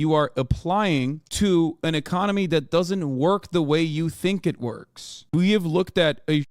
you are applying to an economy that doesn't work the way you think it works. We have looked at a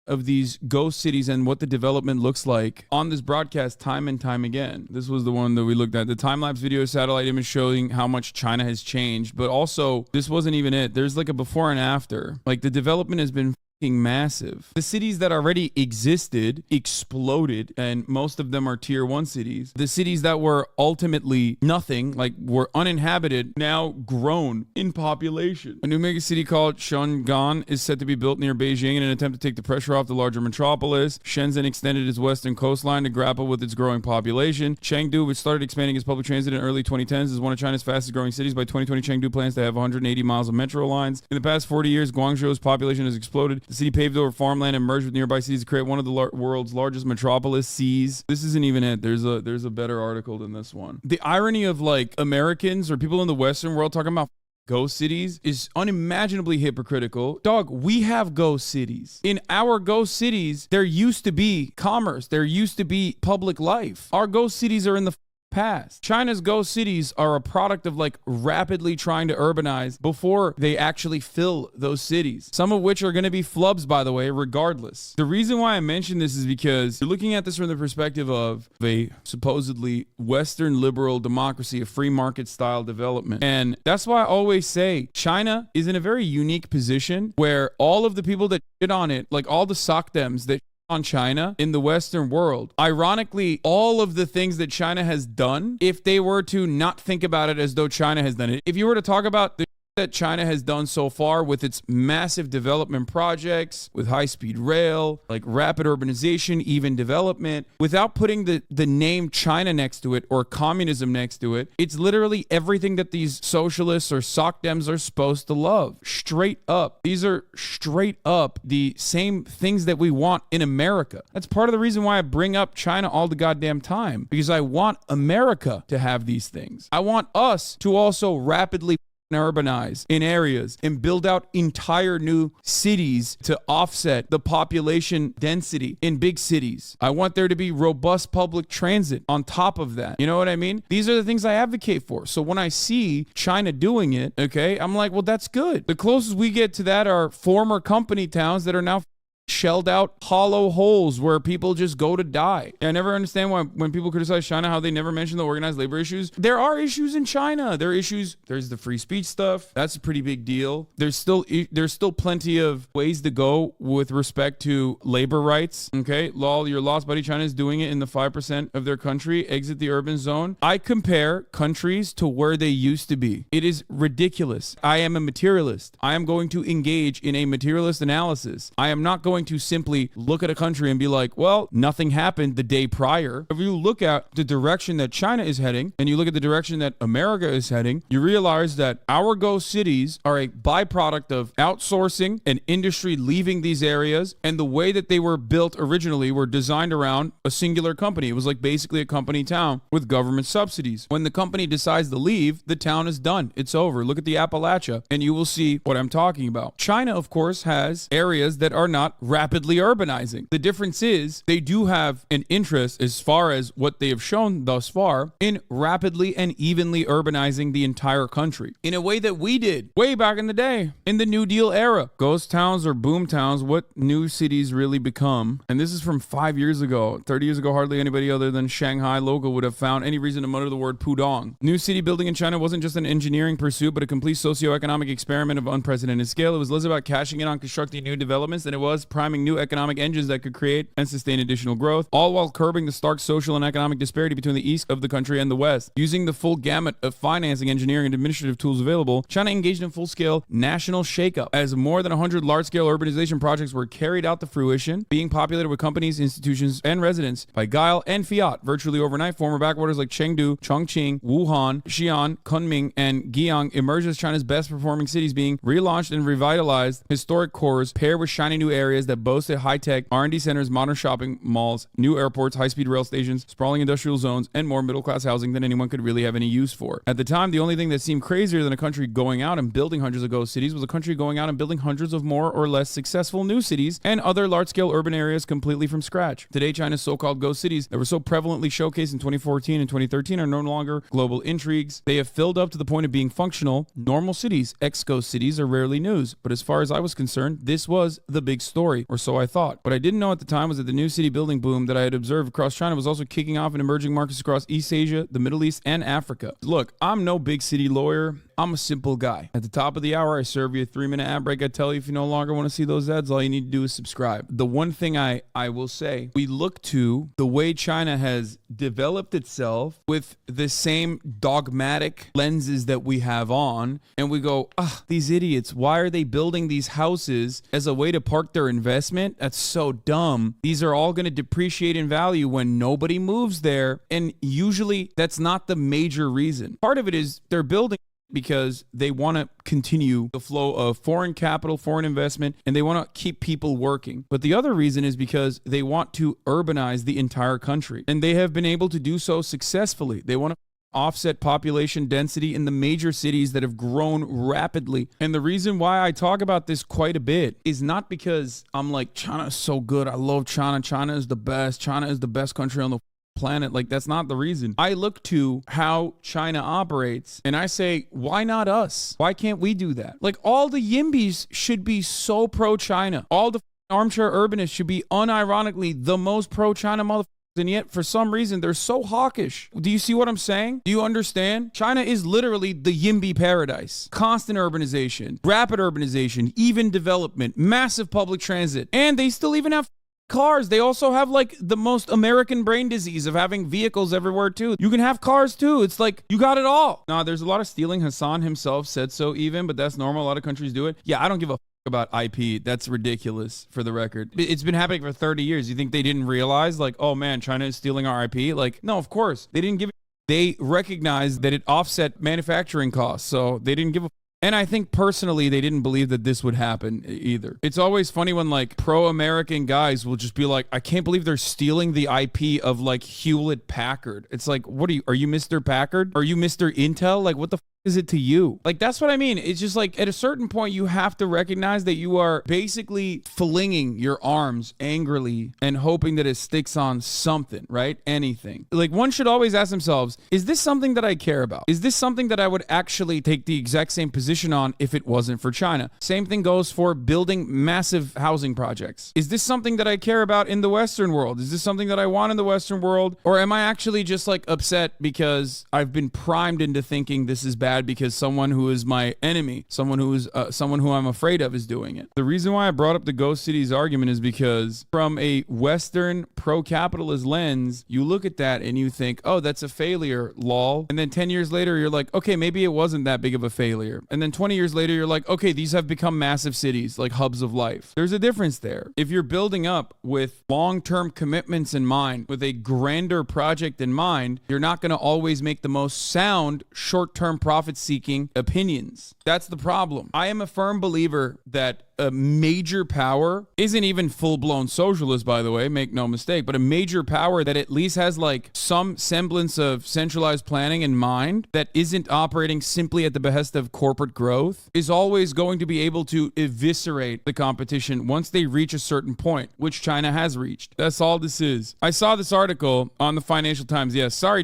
of these ghost cities and what the development looks like on this broadcast time and time again. This was the one that we looked at. The time-lapse video satellite image showing how much China has changed, but also this wasn't even it. There's like a before and after. Like the development has been massive. The cities that already existed exploded, and most of them are tier 1 cities. The cities that were ultimately nothing, like were uninhabited, now grown in population. A new mega city called Shenzhen is set to be built near Beijing in an attempt to take the pressure off the larger metropolis. Shenzhen extended its western coastline to grapple with its growing population. Chengdu, which started expanding its public transit in early 2010s, is one of China's fastest growing cities. By 2020, Chengdu plans to have 180 miles of metro lines. In the past 40 years, Guangzhou's population has exploded. The city paved over farmland and merged with nearby cities to create one of the world's largest metropolises. This isn't even it. There's a better article than this one. The irony of like Americans or people in the Western world talking about ghost cities is unimaginably hypocritical. Dog, we have ghost cities. In our ghost cities, there used to be commerce. There used to be public life. Our ghost cities are in the past. China's ghost cities are a product of like rapidly trying to urbanize before they actually fill those cities. Some of which are going to be flubs, by the way, regardless. The reason why I mention this is because you're looking at this from the perspective of a supposedly Western liberal democracy, a free market style development. And that's why I always say China is in a very unique position where all of the people that shit on it, like all the sockdems that on China in the Western world, ironically, all of the things that China has done, if they were to not think about it as though China has done it, if you were to talk about the that China has done so far with its massive development projects, with high-speed rail, like rapid urbanization, even development, without putting the name China next to it or communism next to it, it's literally everything that these socialists or sockdems are supposed to love. Straight up. These are straight up the same things that we want in America. That's part of the reason why I bring up China all the goddamn time, because I want America to have these things. I want us to also rapidly urbanize in areas and build out entire new cities to offset the population density in big cities. I want there to be robust public transit on top of that. You know what I mean? These are the things I advocate for. So when I see China doing it, okay, I'm like, well, that's good. The closest we get to that are former company towns that are now shelled out hollow holes where people just go to die. I never understand why when people criticize China, how they never mention the organized labor issues. There are issues in China. There are issues. There's the free speech stuff. That's a pretty big deal. There's still plenty of ways to go with respect to labor rights. Okay, lol, your lost buddy China is doing it in the 5% of their country. Exit the urban zone. I compare countries to where they used to be. It is ridiculous. I am a materialist. I am going to engage in a materialist analysis. I am not going to simply look at a country and be like, well, nothing happened the day prior. If you look at the direction that China is heading and you look at the direction that America is heading, you realize that our ghost cities are a byproduct of outsourcing and industry leaving these areas, and the way that they were built originally were designed around a singular company. It was like basically a company town with government subsidies. When the company decides to leave, the town is done. It's over. Look at the Appalachia and you will see what I'm talking about. China, of course, has areas that are not rapidly urbanizing. The difference is they do have an interest, as far as what they have shown thus far, in rapidly and evenly urbanizing the entire country in a way that we did way back in the day in the New Deal era. Ghost towns or boom towns, what new cities really become. And this is from 5 years ago. 30 years ago, hardly anybody other than Shanghai local would have found any reason to mutter the word Pudong. New city building in China wasn't just an engineering pursuit, but a complete socioeconomic experiment of unprecedented scale. It was less about cashing in on constructing new developments than it was priming new economic engines that could create and sustain additional growth, all while curbing the stark social and economic disparity between the east of the country and the west. Using the full gamut of financing, engineering, and administrative tools available, China engaged in full-scale national shakeup as more than 100 large-scale urbanization projects were carried out to fruition, being populated with companies, institutions, and residents by guile and fiat. Virtually overnight, former backwaters like Chengdu, Chongqing, Wuhan, Xi'an, Kunming, and Guiyang emerged as China's best-performing cities, being relaunched and revitalized historic cores paired with shiny new areas areas that boast a high-tech R&D centers, modern shopping malls, new airports, high-speed rail stations, sprawling industrial zones, and more middle-class housing than anyone could really have any use for. At the time, the only thing that seemed crazier than a country going out and building hundreds of ghost cities was a country going out and building hundreds of more or less successful new cities and other large-scale urban areas completely from scratch. Today, China's so-called ghost cities that were so prevalently showcased in 2014 and 2013 are no longer global intrigues. They have filled up to the point of being functional, normal cities. Ex-ghost cities are rarely news, but as far as I was concerned, this was the big story, or so I thought. What I didn't know at the time was that the new city building boom that I had observed across China was also kicking off in emerging markets across East Asia, the Middle East, and Africa. Look, I'm no big city lawyer. I'm a simple guy. At the top of the hour, I serve you a 3-minute ad break. I tell you, if you no longer want to see those ads, all you need to do is subscribe. The one thing I will say, we look to the way China has developed itself with the same dogmatic lenses that we have on, and we go, these idiots, why are they building these houses as a way to park their investment? That's so dumb. These are all going to depreciate in value when nobody moves there, and usually that's not the major reason. Part of it is they're building because they want to continue the flow of foreign capital, foreign investment, and they want to keep people working. But the other reason is because they want to urbanize the entire country, and they have been able to do so successfully. They want to offset population density in the major cities that have grown rapidly. And the reason why I talk about this quite a bit is not because I'm like, China is so good, I love China, China is the best country on the planet. Like, that's not the reason. I look to how China operates and I say, why not us? Why can't we do that? Like, all the Yimbys should be so pro-China. All the armchair urbanists should be unironically the most pro-China motherfuckers. And yet, for some reason, they're so hawkish. Do you see what I'm saying? Do you understand? China is literally the Yimby paradise. Constant urbanization, rapid urbanization, even development, massive public transit. And they still even have cars. They also have like the most American brain disease of having vehicles everywhere too. You can have cars too. It's like you got it all. Nah, there's a lot of stealing. Hassan himself said so even, but that's normal. A lot of countries do it. Yeah, I don't give a about IP. That's ridiculous, for the record. It's been happening for 30 years. You think they didn't realize, like, oh man, China is stealing our IP? Like, no, of course. They didn't give it. They recognized that it offset manufacturing costs, so they didn't give a. And I think personally, they didn't believe that this would happen either. It's always funny when like pro-American guys will just be like, I can't believe they're stealing the IP of like Hewlett Packard. It's like, what are you Mr. Packard? Are you Mr. Intel? Like, what the is it to you? Like, that's what I mean. It's just like at a certain point, you have to recognize that you are basically flinging your arms angrily and hoping that it sticks on something, right? Anything. Like, one should always ask themselves, is this something that I care about? Is this something that I would actually take the exact same position on if it wasn't for China? Same thing goes for building massive housing projects. Is this something that I care about in the Western world? Is this something that I want in the Western world? Or am I actually just like upset because I've been primed into thinking this is bad because someone who is my enemy, someone who I'm afraid of is doing it? The reason why I brought up the ghost cities argument is because from a Western pro-capitalist lens, you look at that and you think, oh, that's a failure, lol. And then 10 years later, you're like, okay, maybe it wasn't that big of a failure. And then 20 years later, you're like, okay, these have become massive cities, like hubs of life. There's a difference there. If you're building up with long-term commitments in mind, with a grander project in mind, you're not going to always make the most sound short-term profit-seeking opinions. That's the problem. I am a firm believer that a major power isn't even full-blown socialist, by the way, make no mistake, but a major power that at least has like some semblance of centralized planning in mind that isn't operating simply at the behest of corporate growth is always going to be able to eviscerate the competition once they reach a certain point, which China has reached. That's all this is. I saw this article on the Financial Times. Yes, sorry,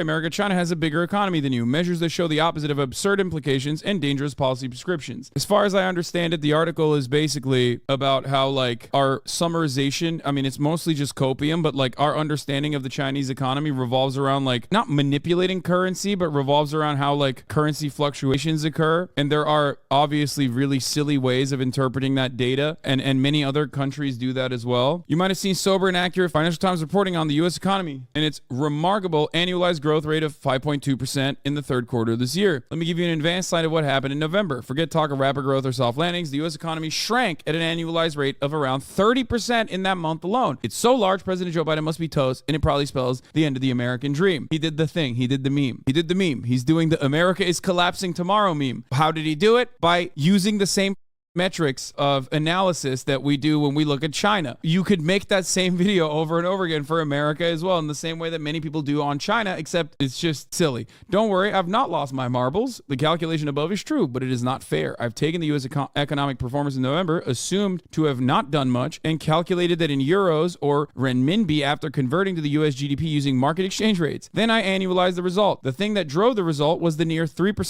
America. China has a bigger economy than you. Measures that show the opposite of absurd implications and dangerous policy prescriptions. As far as I understand it, the article is basically about how like our summarization, I mean, it's mostly just copium, but like our understanding of the Chinese economy revolves around like not manipulating currency, but revolves around how like currency fluctuations occur. And there are obviously really silly ways of interpreting that data, and many other countries do that as well. You might have seen sober and accurate Financial Times reporting on the U.S. economy and its remarkable annualized growth rate of 5.2% in the third quarter of this year. Let me give you an advanced slide of what happened in November. Forget talk of rapid growth or soft landings. The U.S. economy shrank at an annualized rate of around 30% in that month alone. It's so large, President Joe Biden must be toast, and it probably spells the end of the American dream. He did the thing. He did the meme. He did the meme. He's doing the America is collapsing tomorrow meme. How did he do it? By using the same metrics of analysis that we do when we look at China. You could make that same video over and over again for America as well, in the same way that many people do on China, except it's just silly. Don't worry, I've not lost my marbles. The calculation above is true, but it is not fair. I've taken the U.S. economic performance in November, assumed to have not done much, and calculated that in euros or renminbi after converting to the U.S. GDP using market exchange rates. Then I annualized the result. The thing that drove the result was the near 3%